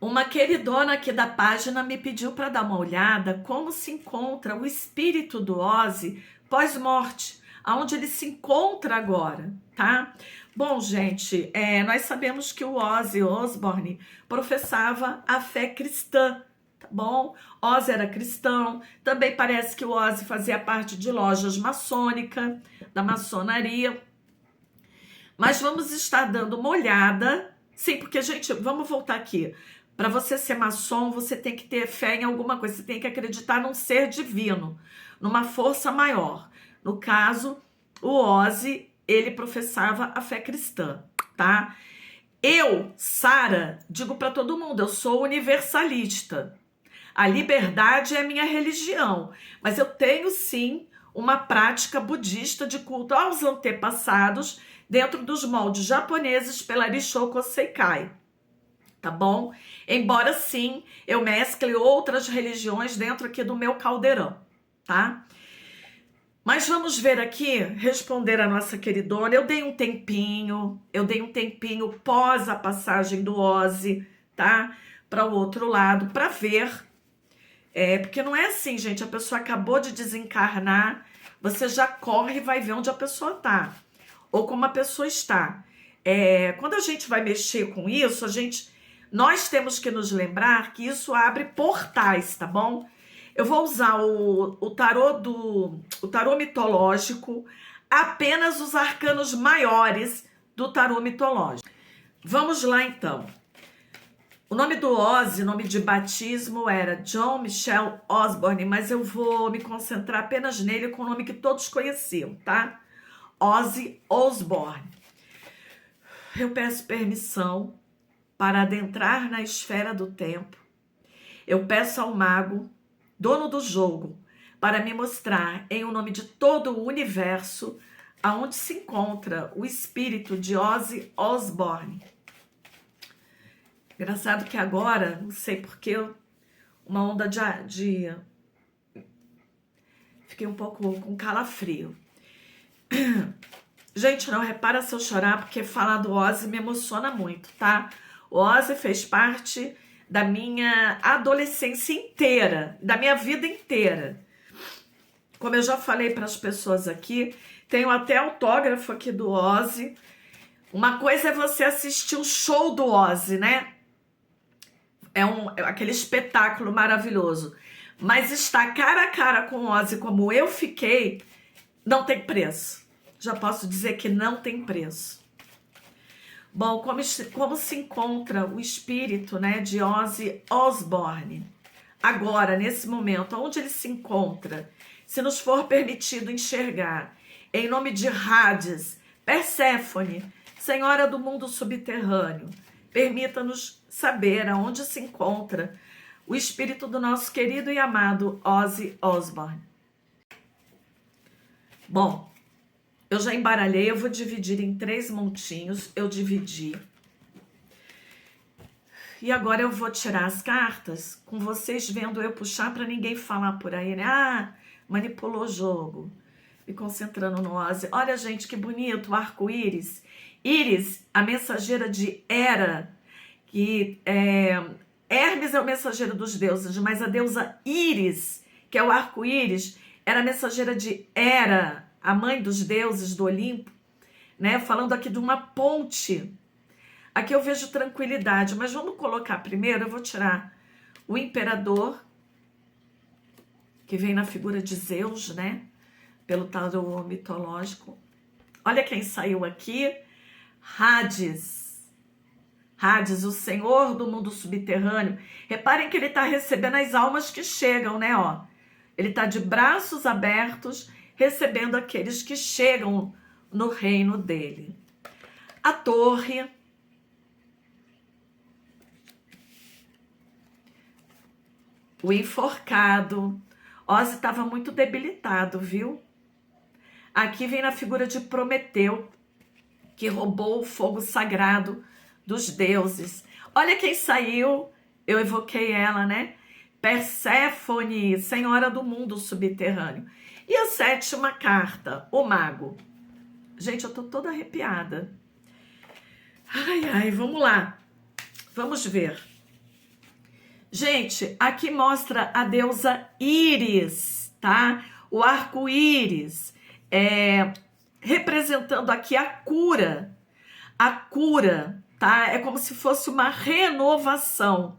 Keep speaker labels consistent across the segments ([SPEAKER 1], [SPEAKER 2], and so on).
[SPEAKER 1] Uma queridona aqui da página me pediu para dar uma olhada como se encontra o espírito do Ozzy pós-morte, aonde ele se encontra agora, tá? Bom, gente, nós sabemos que o Ozzy Osbourne professava a fé cristã, tá bom? Ozzy era cristão, também parece que o Ozzy fazia parte de lojas maçônicas, da maçonaria, mas vamos estar dando uma olhada, sim, porque, gente, vamos voltar aqui. Para você ser maçom, você tem que ter fé em alguma coisa, você tem que acreditar num ser divino, numa força maior. No caso, o Ozzy, ele professava a fé cristã, tá? Eu, Sara, digo para todo mundo, eu sou universalista. A liberdade é a minha religião, mas eu tenho sim uma prática budista de culto aos antepassados dentro dos moldes japoneses pela Risshoku Seikai. Tá bom? Embora sim eu mescle outras religiões dentro aqui do meu caldeirão, tá? Mas vamos ver aqui, responder a nossa queridona. Eu dei um tempinho pós a passagem do Ozzy, tá? Para o outro lado, para ver. Porque não é assim, gente, a pessoa acabou de desencarnar, você já corre e vai ver onde a pessoa tá, ou como a pessoa está. Quando a gente vai mexer com isso, nós temos que nos lembrar que isso abre portais, tá bom? Eu vou usar o tarô mitológico, apenas os arcanos maiores do tarô mitológico. Vamos lá, então. O nome do Ozzy, nome de batismo, era John Michel Osborne, mas eu vou me concentrar apenas nele com o nome que todos conheciam, tá? Ozzy Osbourne. Eu peço permissão para adentrar na esfera do tempo. Eu peço ao mago, dono do jogo, para me mostrar em o nome de todo o universo aonde se encontra o espírito de Ozzy Osbourne. Engraçado que agora, não sei porquê, uma onda de... Fiquei um pouco com calafrio. Gente, não repara se eu chorar, porque falar do Ozzy me emociona muito, tá? O Ozzy fez parte da minha adolescência inteira, da minha vida inteira. Como eu já falei para as pessoas aqui, tenho até autógrafo aqui do Ozzy. Uma coisa é você assistir o show do Ozzy, né? Aquele espetáculo maravilhoso. Mas estar cara a cara com o Ozzy como eu fiquei, não tem preço. Já posso dizer que não tem preço. Bom, como se encontra o espírito, né, de Ozzy Osbourne? Agora, nesse momento, onde ele se encontra? Se nos for permitido enxergar, em nome de Hades, Perséfone, Senhora do mundo subterrâneo, permita-nos saber aonde se encontra o espírito do nosso querido e amado Ozzy Osbourne. Bom, eu já embaralhei, eu vou dividir em 3 montinhos, eu dividi. E agora eu vou tirar as cartas, com vocês vendo eu puxar para ninguém falar por aí, né? Ah, manipulou o jogo. Me concentrando no Ozzy. Olha, gente, que bonito, o arco-íris. Íris, a mensageira de Hera, que Hermes é o mensageiro dos deuses, mas a deusa Íris, que é o arco-íris, era a mensageira de Hera, a mãe dos deuses do Olimpo, né? Falando aqui de uma ponte. Aqui eu vejo tranquilidade, mas vamos colocar primeiro, eu vou tirar o imperador, que vem na figura de Zeus, né? Pelo tarô mitológico. Olha quem saiu aqui, Hades. Hades, o senhor do mundo subterrâneo. Reparem que ele está recebendo as almas que chegam, né? Ó, ele está de braços abertos, recebendo aqueles que chegam no reino dele. A torre. O enforcado. Ozzy estava muito debilitado, viu? Aqui vem na figura de Prometeu, que roubou o fogo sagrado dos deuses. Olha quem saiu, eu evoquei ela, né? Perséfone, senhora do mundo subterrâneo. E a 7ª carta, o mago. Gente, eu tô toda arrepiada. Ai, ai, vamos lá. Vamos ver. Gente, aqui mostra a deusa Íris, tá? O arco-íris, representando aqui a cura, tá? É como se fosse uma renovação.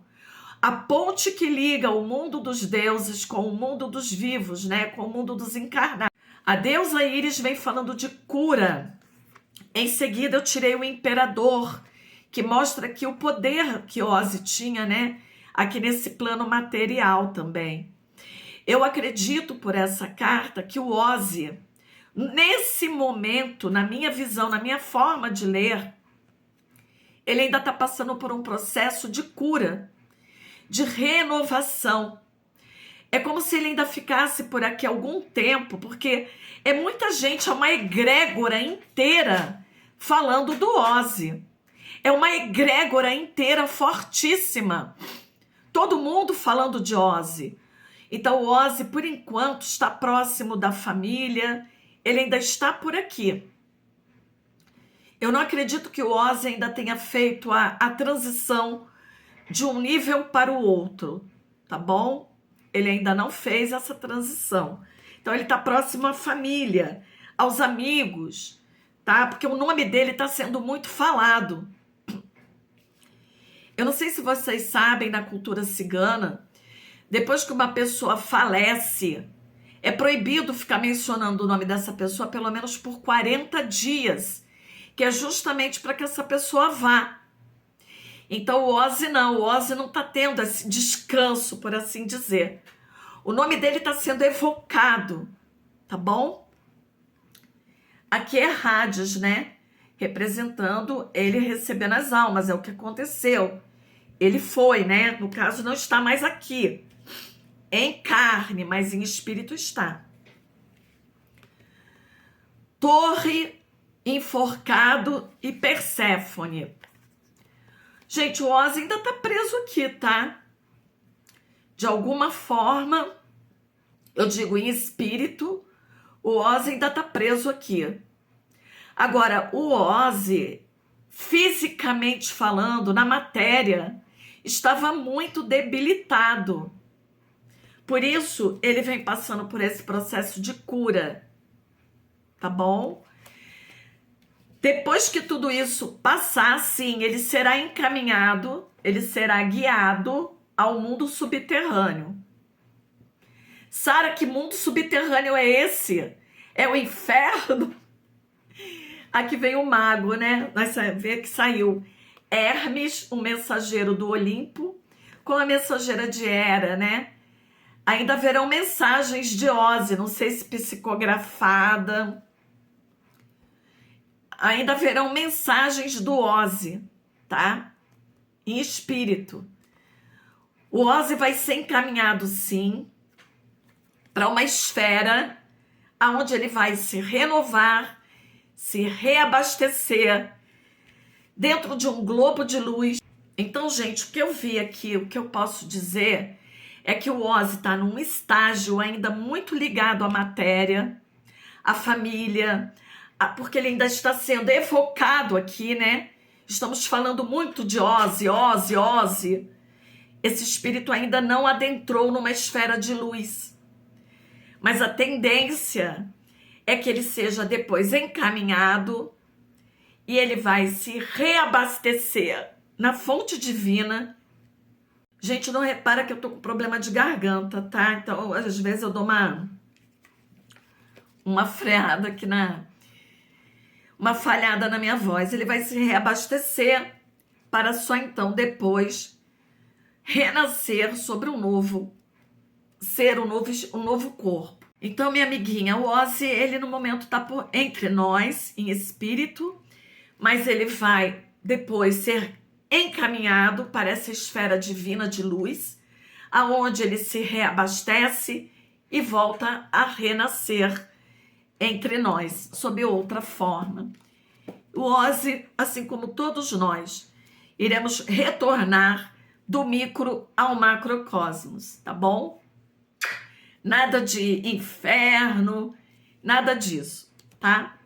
[SPEAKER 1] A ponte que liga o mundo dos deuses com o mundo dos vivos, né? Com o mundo dos encarnados. A deusa Íris vem falando de cura. Em seguida, eu tirei o imperador, que mostra aqui o poder que Ozzy tinha, né? Aqui nesse plano material também. Eu acredito por essa carta que o Ozzy, nesse momento, na minha visão, na minha forma de ler, ele ainda está passando por um processo de cura, de renovação. É como se ele ainda ficasse por aqui algum tempo, porque é muita gente, é uma egrégora inteira falando do Ozzy. É uma egrégora inteira fortíssima. Todo mundo falando de Ozzy. Então o Ozzy, por enquanto, está próximo da família, ele ainda está por aqui. Eu não acredito que o Ozzy ainda tenha feito a transição de um nível para o outro, tá bom? Ele ainda não fez essa transição. Então ele está próximo à família, aos amigos, tá? Porque o nome dele está sendo muito falado. Eu não sei se vocês sabem, na cultura cigana, depois que uma pessoa falece, é proibido ficar mencionando o nome dessa pessoa pelo menos por 40 dias, que é justamente para que essa pessoa vá. Então o Ozzy não está tendo esse descanso, por assim dizer. O nome dele está sendo evocado, tá bom? Aqui é Hades, né? Representando ele recebendo as almas, é o que aconteceu. Ele foi, né? No caso, não está mais aqui, em carne, mas em espírito está. Torre, enforcado e Perséfone. Gente, o Ozzy ainda tá preso aqui, tá? De alguma forma, eu digo em espírito, o Ozzy ainda tá preso aqui. Agora, o Ozzy, fisicamente falando, na matéria, estava muito debilitado. Por isso, ele vem passando por esse processo de cura, tá bom? Depois que tudo isso passar, sim, ele será encaminhado, ele será guiado ao mundo subterrâneo. Sara, que mundo subterrâneo é esse? É o inferno? Aqui vem o mago, né? Nós vê que saiu Hermes, o mensageiro do Olimpo, com a mensageira de Hera, né? Ainda haverão mensagens de Ozzy, não sei se psicografada. Ainda haverão mensagens do Ozzy, tá? Em espírito. O Ozzy vai ser encaminhado, sim, para uma esfera onde ele vai se renovar, se reabastecer dentro de um globo de luz. Então, gente, o que eu vi aqui, o que eu posso dizer é que o Ozzy está num estágio ainda muito ligado à matéria, à família, porque ele ainda está sendo evocado aqui, né? Estamos falando muito de Ozzy, Ozzy, Ozzy. Esse espírito ainda não adentrou numa esfera de luz. Mas a tendência é que ele seja depois encaminhado e ele vai se reabastecer na fonte divina. Gente, não repara que eu tô com problema de garganta, tá? Então, às vezes eu dou uma freada aqui uma falhada na minha voz. Ele vai se reabastecer para só então depois renascer sobre um novo ser, um novo corpo. Então, minha amiguinha, o Ozzy, ele no momento está entre nós, em espírito, mas ele vai depois ser encaminhado para essa esfera divina de luz, aonde ele se reabastece e volta a renascer entre nós, sob outra forma. O Ozzy, assim como todos nós, iremos retornar do micro ao macrocosmos, tá bom? Nada de inferno, nada disso, tá?